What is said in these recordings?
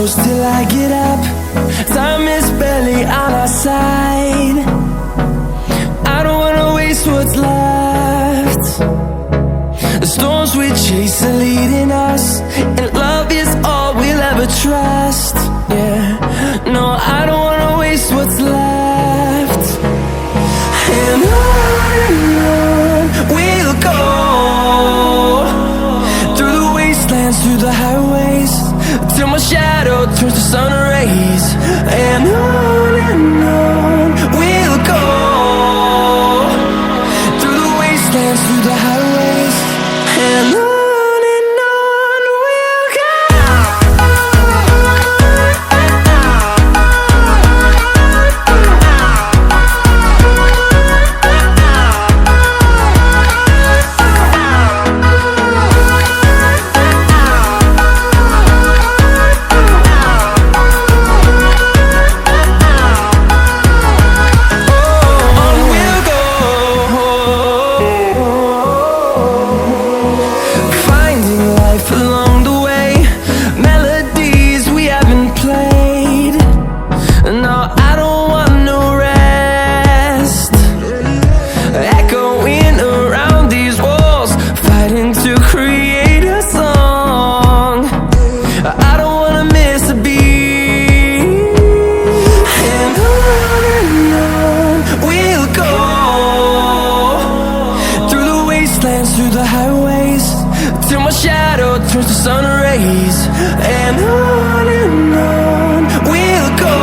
close till I get up. Time is barely on our side. I don't wanna waste what's left. The storms we chase are leading us, and love is all we'll ever trust. Yeah, no, I don't wanna waste what's left. And on we'll go, through the wastelands, through the highways, till my shadow turns to sun rays. And on we'll go, through the wastelands, through the highways, and on we'll go. Through the highways, till my shadow turns to sun rays. And on we'll go,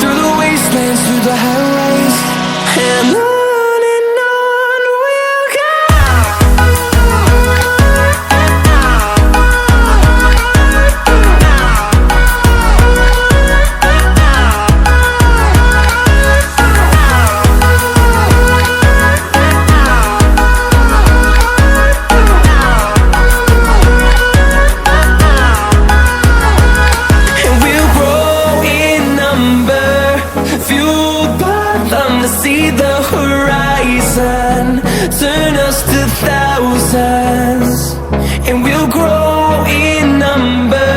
through the wastelands, through the highways, and on we'll go. See the horizon turn us to thousands, and we'll grow in number,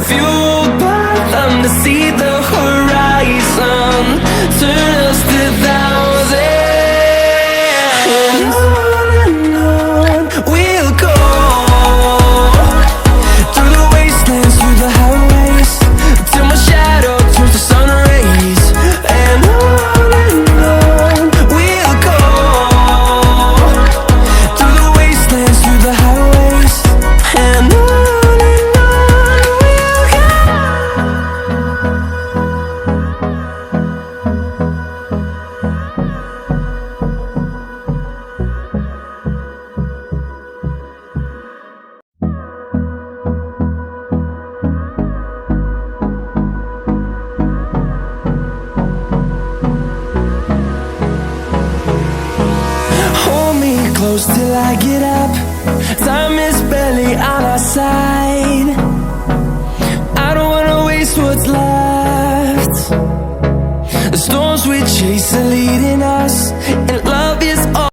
fueled by them. To see the horizon turn us to thousands, and on we'll go, through the wastelands, through the highways, till my shadow turns to sun rays. And close till I get up. Time is barely on our side. I don't wanna waste what's left. The storms we chase are leading us, and love is all